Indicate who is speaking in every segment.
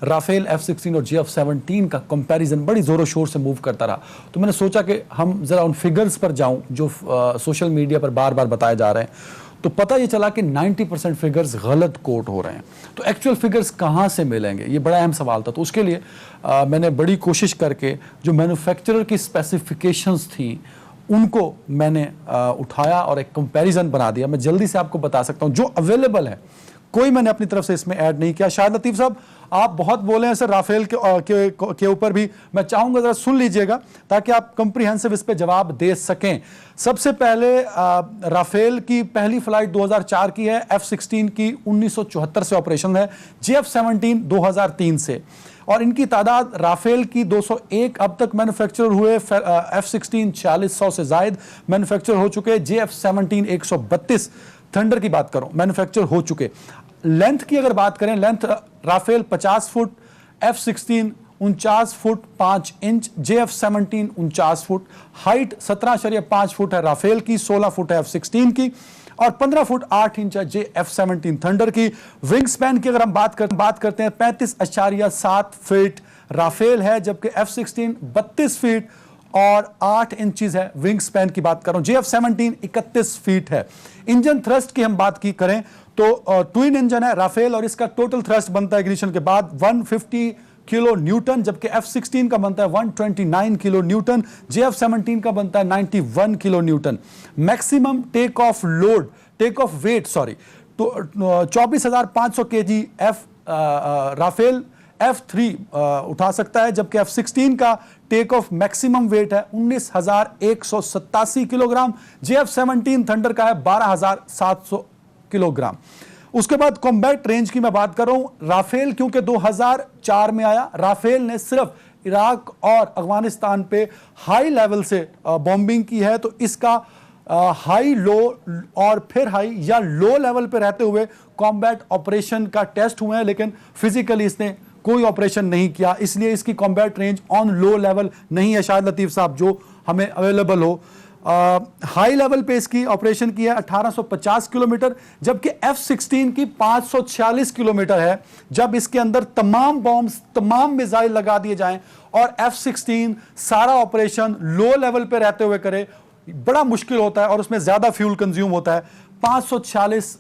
Speaker 1: Rafale F-16 और JF-17 का comparison बड़ी जोरों शोर से मूव करता रहा, तो मैंने सोचा कि हम जरा उन फिगर्स पर जाऊं जो सोशल मीडिया पर बार बार बताए जा रहे हैं। तो पता ये चला कि 90% फिगर्स गलत कोट हो रहे हैं। तो एक्चुअल फिगर्स कहाँ से मिलेंगे, ये बड़ा अहम सवाल था। तो उसके लिए मैंने बड़ी कोशिश करके जो मैन्युफैक्चरर की स्पेसिफिकेशंस थी उनको मैंने उठाया और एक कंपैरिजन बना दिया। मैं जल्दी से आपको बता सकता हूं जो अवेलेबल है, कोई मैंने अपनी तरफ से इसमें ऐड नहीं किया। शाहिद लतीफ साहब आप बहुत बोले हैं सर राफेल के ऊपर भी, मैं चाहूंगा जरा सुन लीजिएगा ताकि आप कंप्रीहेंसिव इस पे जवाब दे सकें। सबसे पहले राफेल की पहली फ्लाइट 2004 की है, F-16 की 1974 से ऑपरेशन है, JF-17 2003 से, और इनकी तादाद राफेल की 201 अब तक मैन्युफैक्चर हुए, F-16 4600 से जायद मैन्युफैक्चर हो चुके, JF-17 132 थंडर की बात करो मैन्युफैक्चर हो चुके। लेंथ की अगर बात करें, length Rafale 50 foot, F-16 49 foot 5 inch, JF-17 49 foot, height 17.5 foot है राफेल की, 16 फुट है F-16 की, और 15 फुट 8 इंच है JF-17 थंडर की। विंग स्पैन की अगर हम बात करते हैं 35.7 फीट राफेल है, जबकि F-16 32 फीट और 8 इंचेस है। विंग स्पैन की बात कर रहा हूं, JF-17 31 फीट है। इंजन थ्रस्ट की हम बात की करें तो ट्विन इंजन है राफेल, और इसका टोटल थ्रस्ट बनता है इग्निशन के बाद 150 किलो न्यूटन, जबकि F-16 का बनता है 129 किलो न्यूटन, JF-17 का बनता है 91 kilo newton. Maximum take off weight तो 24,500 kg राफेल F-3 उठा सकता है, जबकि F-16 का टेक ऑफ मैक्सिमम वेट है 19,187 किलोग्राम, JF-17 थंडर का है 12,700 किलोग्राम। उसके बाद कॉम्बैट रेंज की मैं बात कर रहा हूं, राफेल क्योंकि 2004 में आया, राफेल ने सिर्फ इराक और अफगानिस्तान पे हाई लेवल से बॉम्बिंग की है, तो इसका हाई लो और फिर हाई या लो लेवल पे रहते हुए कॉम्बैट ऑपरेशन का टेस्ट हुए हैं, लेकिन फिजिकली इसने कोई ऑपरेशन नहीं किया, इसलिए इसकी combat range on low level नहीं है शाहिद लतीफ साहब जो हमें अवेलेबल हो। हाई लेवल पे इसकी ऑपरेशन की है 1850 किलोमीटर, जबकि F-16 की 546 किलोमीटर है। जब इसके अंदर तमाम बॉम्ब्स तमाम मिसाइल लगा दिए जाएं और F-16 सारा ऑपरेशन लो लेवल पे रहते हुए करे, बड़ा मुश्किल होता है और उसमें ज्यादा फ्यूल कंज्यूम होता है। 546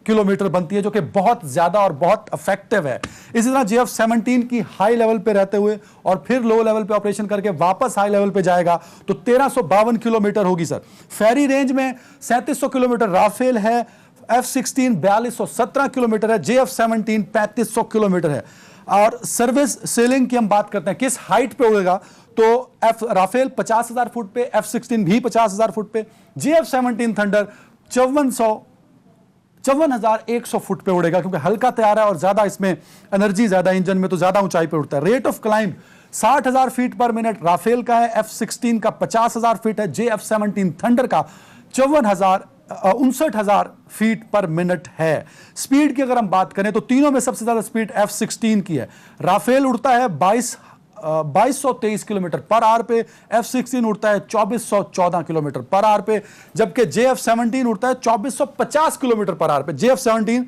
Speaker 1: किलोमीटर बनती है जो कि बहुत ज्यादा और बहुत इफेक्टिव है। इसी तरह JF-17 की हाई लेवल पे रहते हुए और फिर लो लेवल पे ऑपरेशन करके वापस हाई लेवल पे जाएगा तो 1352 किलोमीटर होगी सर। फेरी रेंज में 3700 किलोमीटर राफेल है, F-16 4217 किलोमीटर है, JF-17 3500 किलोमीटर है। और सर्विस सेलिंग की हम बात करते हैं किस हाइट पे उड़ेगा, तो राफेल 50,000 फुट पे, F-16 भी 50,000 फुट पे, JF-17 थंडर 54,100 फुट पे उड़ेगा क्योंकि हल्का तैयार है और ज्यादा इसमें एनर्जी ज्यादा, इंजन में तो ज्यादा ऊंचाई पे उड़ता है। रेट ऑफ क्लाइंब 60,000 फीट पर मिनट राफेल का है, F-16 का 50,000 फीट है, JF-17 थंडर का 59,000 फीट पर मिनट है। स्पीड की अगर हम बात करें तो तीनों में सबसे ज्यादा स्पीड F-16 की है। राफेल उड़ता है 2223 किलोमीटर पर आवर पे, F-16 उड़ता है 2414 किलोमीटर पर आवर पे, जबकि JF-17 उड़ता है 2450 किलोमीटर पर आवर पे। JF-17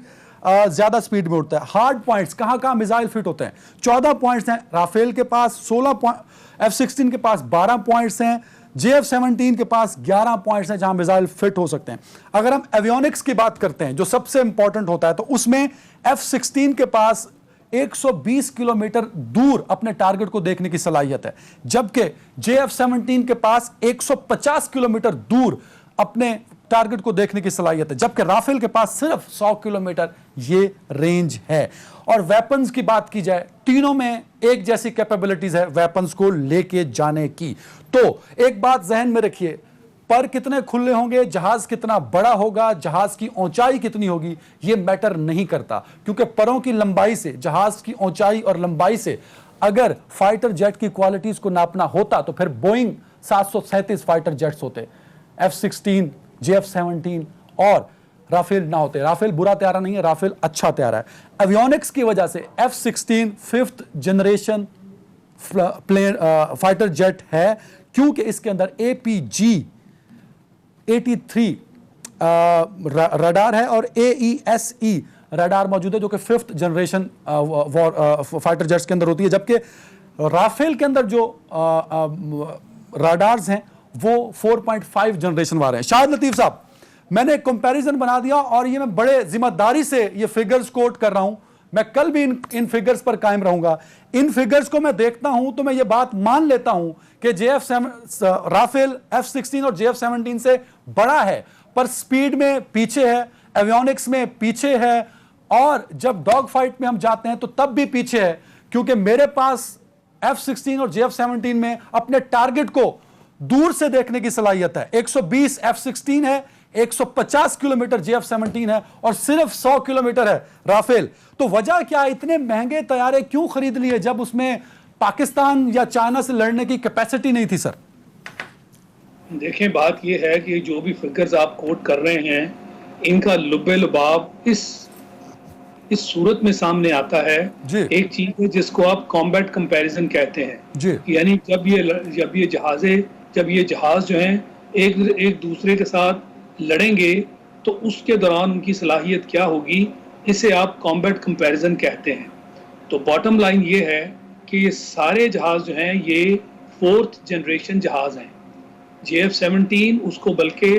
Speaker 1: ज्यादा स्पीड में उड़ता है। हार्ड पॉइंट्स कहां मिसाइल फिट होते हैं, 14 पॉइंट्स हैं राफेल के पास, 16 F-16 के पास 12 पॉइंट्स हैं, JF-17 के पास 11 पॉइंट्स हैं जहां मिसाइल फिट हो सकते हैं। अगर हम एवियोनिक्स की बात करते हैं जो सबसे इंपॉर्टेंट होता है, तो उसमें F-16 के पास 120 किलोमीटर दूर अपने टारगेट को देखने की सलाहियत है, जबकि JF-17 के पास 150 किलोमीटर दूर अपने टारगेट को देखने की सलाहियत है, जबकि राफेल के पास सिर्फ 100 किलोमीटर ये रेंज है। और वेपन्स की बात की जाए, तीनों में एक जैसी कैपेबिलिटीज है वेपन्स को लेके जाने की। तो एक बात जहन में रखिए, पर कितने खुले होंगे, जहाज कितना बड़ा होगा, जहाज की ऊंचाई कितनी होगी, यह मैटर नहीं करता, क्योंकि परों की लंबाई से, जहाज की ऊंचाई और लंबाई से अगर फाइटर जेट की क्वालिटीज को नापना होता तो फिर बोइंग 737 फाइटर जेट्स होते, F-16, JF-17 और राफेल ना होते। राफेल बुरा तैयारा नहीं है, राफेल अच्छा तैयारा है। एवियोनिक्स की वजह से F-16 5th generation fighter jet है, क्योंकि इसके अंदर APG-83 रडार है और AESE रडार मौजूद है जो कि 5th जनरेशन फाइटर जेट्स के अंदर होती है, जबकि राफेल के अंदर जो रडार्स हैं वो 4.5 जनरेशन वाले हैं। शाहिद लतीफ साहब, मैंने एक कंपैरिजन बना दिया और ये मैं बड़े जिम्मेदारी से ये फिगर्स कोट कर रहा हूं। मैं कल भी इन फिगर्स पर कायम रहूंगा। इन फिगर्स को मैं देखता हूं तो मैं ये बात मान लेता हूं कि राफेल F-16 और JF-17 से बड़ा है, पर स्पीड में पीछे है, एवियोनिक्स में पीछे है, और जब डॉग फाइट में हम जाते हैं तो तब भी पीछे है, क्योंकि मेरे पास F-16 और JF-17 में अपने टारगेट को दूर से देखने की सलाहियत है। 120 F-16 है, 150 किलोमीटर JF-17 है और सिर्फ 100 किलोमीटर है राफेल। तो वजह क्या, इतने महंगे तैयारे क्यों खरीद लिए जब उसमें पाकिस्तान या चाइना से लड़ने की कैपेसिटी नहीं थी सर?
Speaker 2: देखें, बात यह है कि जो भी फिगर्स आप कोट कर रहे हैं, इनका लुब्बे लुबाब इस सूरत में सामने आता है। एक चीज है जिसको आप कॉम्बैट कंपैरिजन कहते हैं, यानी जब ये जहाज जो हैं एक दूसरे के साथ लड़ेंगे तो उसके दौरान उनकी सलाहियत क्या होगी, इसे आप कॉम्बैट कंपैरिजन कहते हैं। तो बॉटम लाइन ये है कि ये सारे जहाज जो हैं ये 4th जनरेशन जहाज हैं। JF-17 उसको बल्कि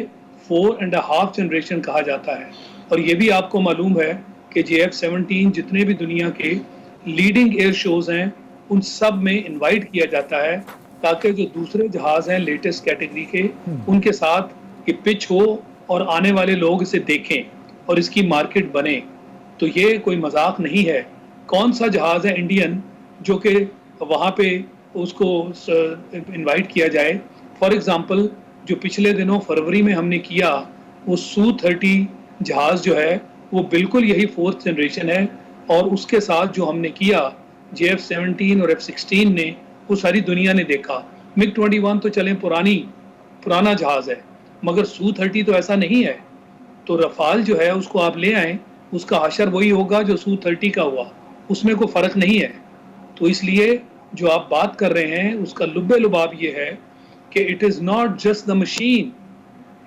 Speaker 2: 4.5 जनरेशन कहा जाता है। और ये भी आपको मालूम है कि JF-17 जितने भी दुनिया के लीडिंग एयर शोज हैं उन सब में इनवाइट किया जाता है, ताकि जो दूसरे जहाज हैं लेटेस्ट कैटेगरी के, उनके साथ ये पिच हो और आने वाले लोग इसे देखें और इसकी मार्केट बने। तो ये कोई मजाक नहीं है। कौन सा जहाज है इंडियन जो कि वहाँ पे उसको इनवाइट किया जाए? फॉर एग्जांपल, जो पिछले दिनों फरवरी में हमने किया वो Su-30 जहाज जो है वो बिल्कुल यही 4th जनरेशन है, और उसके साथ जो हमने किया JF-17 और F-16 ने, वो सारी दुनिया ने देखा। MiG-21 तो चलें पुराना जहाज है, मगर Su-30 तो ऐसा नहीं है। तो रफाल जो है उसको आप ले आए, उसका हशर वही होगा जो Su-30 का हुआ, उसमें कोई फ़र्क नहीं है। तो इसलिए जो आप बात कर रहे हैं उसका लुब्बे लुबाब ये है कि it is not just the machine,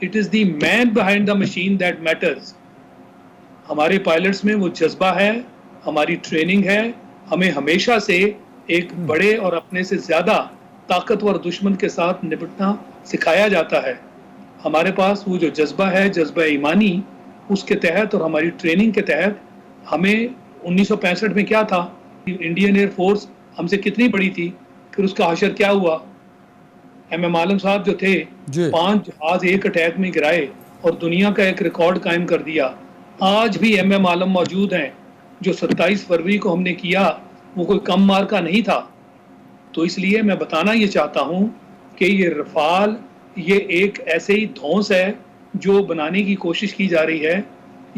Speaker 2: it is the man behind the machine that matters. हमारे पायलट्स में वो जज्बा है, हमारी ट्रेनिंग है, हमें हमेशा से एक बड़े और अपने से ज़्यादा ताकतवर दुश्मन के साथ निपटना सिखाया जाता है। हमारे पास वो जो जज्बा है, जज्बा ईमानी, उसके तहत और हमारी ट्रेनिंग के तहत हमें 1965 में क्या था, इंडियन एयर फोर्स हमसे कितनी बड़ी थी, फिर उसका हशर क्या हुआ। MM आलम साहब जो थे 5 जहाज एक अटैक में गिराए और दुनिया का एक रिकॉर्ड कायम कर दिया। आज भी MM आलम मौजूद हैं। जो 27 फरवरी को हमने किया वो कोई कम मार का नहीं था। तो इसलिए मैं बताना ये चाहता हूँ कि ये रफाल ये एक ऐसे ही धौंस है जो बनाने की कोशिश की जा रही है।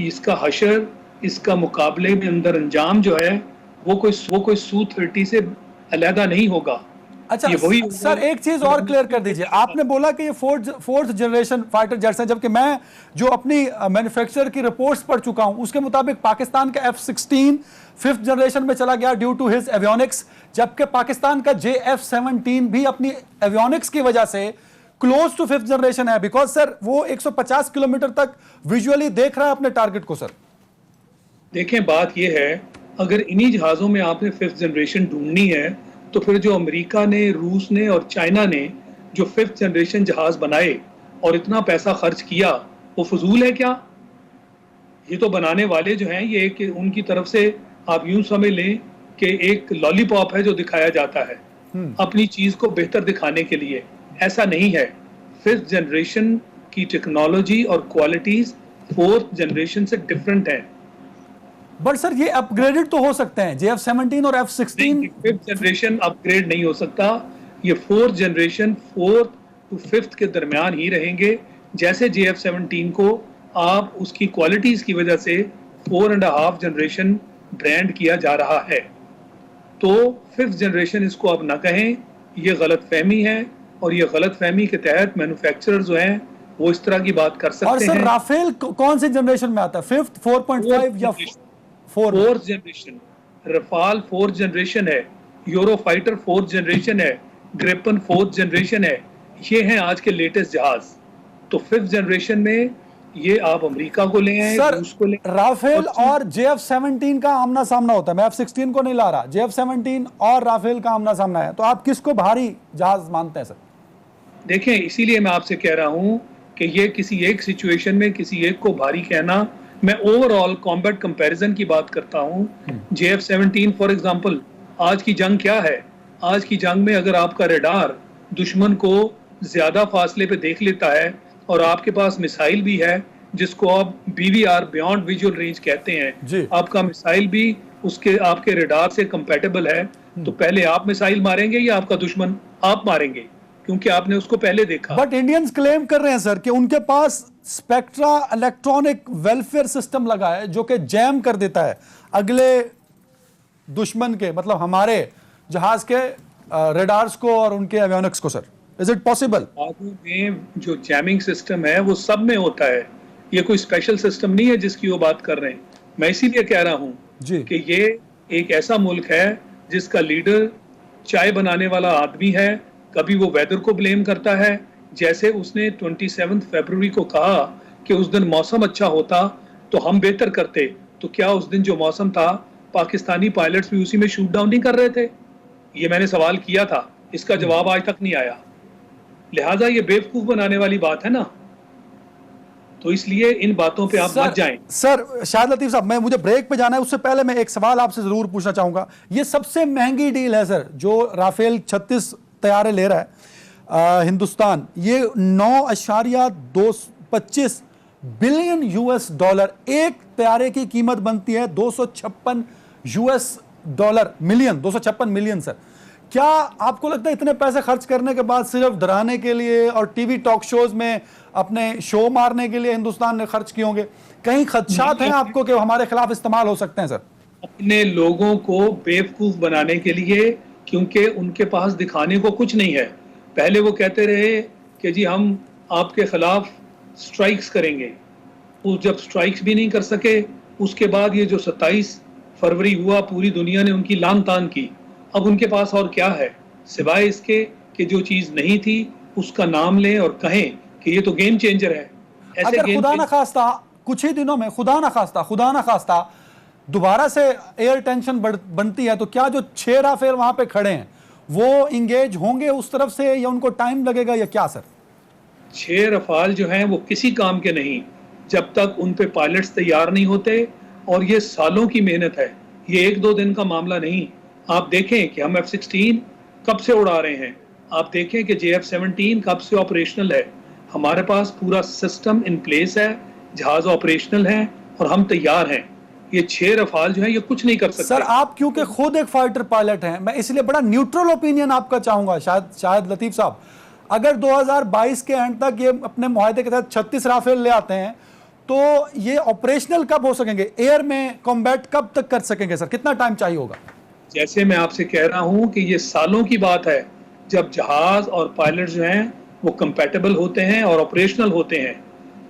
Speaker 2: इसका हशर, इसका मुकाबले में अंदर अंजाम जो है वो कोई Su-30 से अलहदा नहीं होगा।
Speaker 1: अच्छा सर, एक चीज और क्लियर कर दीजिए। आपने बोला कि ये 4th जनरेशन फाइटर जेट्स हैं, जबकि मैं जो अपनी मैन्युफैक्चरर की रिपोर्ट्स पढ़ चुका हूं उसके मुताबिक पाकिस्तान का F-16 5th जनरेशन में चला गया ड्यू टू हिज एवियोनिक्स, जबकि पाकिस्तान का JF-17 भी अपनी एवियोनिक्स की वजह से क्लोज टू 5th जनरेशन है, बिकॉज सर वो 150 किलोमीटर तक विजुअली देख रहा है अपने टारगेट को। सर
Speaker 2: देखें, बात यह है, अगर इन्हीं जहाज़ों में आपने 5th जनरेशन ढूंढनी है तो फिर जो अमेरिका ने, रूस ने और चाइना ने जो 5th जनरेशन जहाज बनाए और इतना पैसा खर्च किया, वो फजूल है क्या? ये तो बनाने वाले जो हैं ये एक उनकी तरफ से आप यूं समझ लें कि एक लॉलीपॉप है जो दिखाया जाता है अपनी चीज को बेहतर दिखाने के लिए। ऐसा नहीं है। 5th जनरेशन की टेक्नोलॉजी और क्वालिटीज 4th जनरेशन से डिफरेंट है।
Speaker 1: बट सर ये अपग्रेडेड तो हो सकते हैं, JF-17 और F-16।
Speaker 2: 5th जनरेशन अपग्रेड नहीं हो सकता। ये 4th generation 4th to 5th के दरमियान ही रहेंगे। जैसे JF-17 को आप उसकी क्वालिटीज की वजह से 4.5 जनरेशन ब्रांड किया जा रहा है, तो 5th जनरेशन इसको अब ना कहें। ये गलत फहमी है और ये गलत फहमी के तहत मैन्युफैक्चरर जो हैं वो इस तरह की बात कर सकते हैं।
Speaker 1: और सर राफेल कौन से जनरेशन में आता है? 5th, 4.5 या
Speaker 2: 4th generation? Rafale 4th generation है, यूरोफाइटर 4th जनरेशन है, ग्रिपन 4th जनरेशन है। ये हैं आज के लेटेस्ट जहाज। तो 5th जनरेशन में ये आप अमेरिका को ले आए,
Speaker 1: सर
Speaker 2: रूस को ले आए।
Speaker 1: राफेल और JF-17 का आमना सामना होता है, मैं F-16 को नहीं ला रहा, JF-17 और राफेल का आमना सामना है, तो आप किसको भारी जहाज मानते हैं सर?
Speaker 2: देखें, इसीलिए मैं आपसे कह रहा हूं कि ये किसी एक सिचुएशन में किसी एक को भारी कहना, मैं ओवरऑल कॉम्बैट कंपैरिजन की बात करता हूं। JF-17 फॉर एग्जांपल, आज की जंग क्या है? आज की जंग में अगर आपका रडार दुश्मन को ज्यादा फासले पे देख लेता है और आपके पास मिसाइल भी है जिसको आप BVR बियॉन्ड विजुअल रेंज कहते हैं, आपका मिसाइल भी उसके आपके रडार से कंपैटिबल है, तो पहले आप मिसाइल मारेंगे या आपका दुश्मन आप मारेंगे? क्योंकि आपने उसको पहले देखा।
Speaker 1: बट इंडियंस क्लेम कर रहे हैं सर कि उनके पास स्पेक्ट्रा इलेक्ट्रॉनिक वेलफेयर सिस्टम लगा है जो कि जैम कर देता है अगले दुश्मन के, मतलब हमारे जहाज के रडार्स को और उनके एवियोनिक्स को। Sir is it possible?
Speaker 2: आगू में जो जैमिंग सिस्टम है वो सब में होता है, ये कोई स्पेशल सिस्टम नहीं है जिसकी वो बात कर रहे हैं। मैं इसीलिए कह रहा हूं कि ये एक ऐसा मुल्क है जिसका लीडर चाय बनाने वाला आदमी है, कभी वो वेदर को ब्लेम करता है, जैसे उसने 27 फरवरी को कहा कि उस दिन मौसम अच्छा होता तो हम बेहतर करते, तो क्या उस दिन जो मौसम था पाकिस्तानी पायलट्स भी उसी में शूट डाउन नहीं कर रहे थे? ये मैंने सवाल किया था, इसका जवाब आज तक नहीं आया। लिहाजा ये बेवकूफ बनाने वाली बात है ना, तो इसलिए इन बातों पे आप मत जाएं।
Speaker 1: सर शाहिद लतीफ साहब, मुझे ब्रेक पे जाना है, उससे पहले मैं एक सवाल आपसे जरूर पूछना चाहूंगा। ये सबसे महंगी डील है सर जो राफेल 36 तैयारे ले रहा है हिंदुस्तान, ये 9.225 बिलियन US$। एक तैयारे की कीमत बनती है $256 मिलियन, 256 मिलियन। सर क्या आपको लगता है इतने पैसे खर्च करने के बाद सिर्फ डराने के लिए और टीवी टॉक शोज में अपने शो मारने के लिए हिंदुस्तान ने खर्च किए होंगे? कहीं खदशात हैं आपको कि हमारे खिलाफ इस्तेमाल हो सकते हैं? सर
Speaker 2: अपने लोगों को बेवकूफ बनाने के लिए, क्योंकि उनके पास दिखाने को कुछ नहीं है। पहले वो कहते रहे कि जी हम आपके खिलाफ स्ट्राइक्स करेंगे, वो जब स्ट्राइक्स भी नहीं कर सके, उसके बाद ये जो 27 फरवरी हुआ पूरी दुनिया ने उनकी लान तान की। अब उनके पास और क्या है सिवाय इसके कि जो चीज नहीं थी उसका नाम लें और कहें कि ये तो गेम चेंजर है।
Speaker 1: ऐसे अगर खुदा ना खास्ता कुछ ही दिनों में खुदा ना खास्ता दोबारा से एयर टेंशन बनती है, तो क्या जो 6 राफेल वहां पे खड़े हैं वो इंगेज होंगे उस तरफ से, या उनको टाइम लगेगा, या क्या? सर
Speaker 2: 6 रफाल जो हैं वो किसी काम के नहीं जब तक उन पे पायलट्स तैयार नहीं होते, और ये सालों की मेहनत है, ये 1-2 दिन का मामला नहीं। आप देखें कि हम F-16 कब से उड़ा रहे हैं, आप देखें कि JF-17 कब से ऑपरेशनल है। हमारे पास पूरा सिस्टम इन प्लेस है, जहाज ऑपरेशनल है और हम तैयार हैं। ये 6 रफाल जो है ये कुछ नहीं कर सकते।
Speaker 1: सर आप क्योंकि खुद एक फाइटर पायलट हैं, मैं इसलिए बड़ा न्यूट्रल ओपिनियन आपका चाहूंगा शायद लतीफ साहब। अगर 2022 के एंड तक ये अपने मुआहदे के तहत 36 राफेल ले आते हैं तो ये ऑपरेशनल कब हो सकेंगे, एयर में कॉम्बैट कब तक कर सकेंगे? सर कितना टाइम चाहिए होगा?
Speaker 2: जैसे मैं आपसे कह रहा हूं कि ये सालों की बात है जब जहाज और पायलट जो हैं वो कंपैटिबल होते हैं और ऑपरेशनल होते हैं।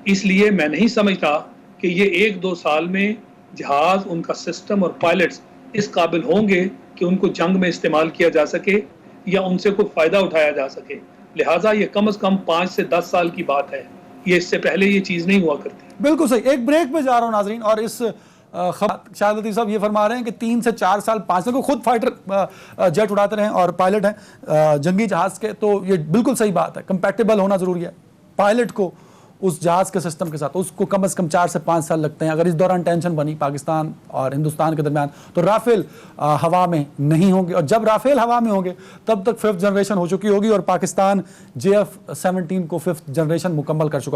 Speaker 2: इसलिए मैं नहीं समझता कि ये 1-2 साल में जहाज, उनका सिस्टम और पायलट्स इस काबिल होंगे कि उनको जंग में इस्तेमाल किया जा सके या उनसे कोई फ़ायदा उठाया जा सके। लिहाजा ये कम से कम 5 से 10 साल की बात है, ये इससे पहले ये चीज़ नहीं हुआ करती।
Speaker 1: बिल्कुल सही। एक ब्रेक पे जा रहा हूँ नाजरीन, और इस शाहिद लतीफ साहब ये फरमा रहे हैं कि 3 से 4 साल 5 साल को खुद फाइटर जेट उड़ाते रहे और पायलट हैं जंगी जहाज के, तो ये बिल्कुल सही बात है। कंपैटिबल होना जरूरी है पायलट को उस जहाज के सिस्टम के साथ, उसको कम से कम 4 से 5 साल लगते हैं। अगर इस दौरान टेंशन बनी पाकिस्तान और हिंदुस्तान के दरमियान तो राफेल हवा में नहीं होंगे, और जब राफेल हवा में होंगे तब तक 5th जनरेशन हो चुकी होगी और पाकिस्तान JF-17 को 5th जनरेशन मुकम्मल कर चुका।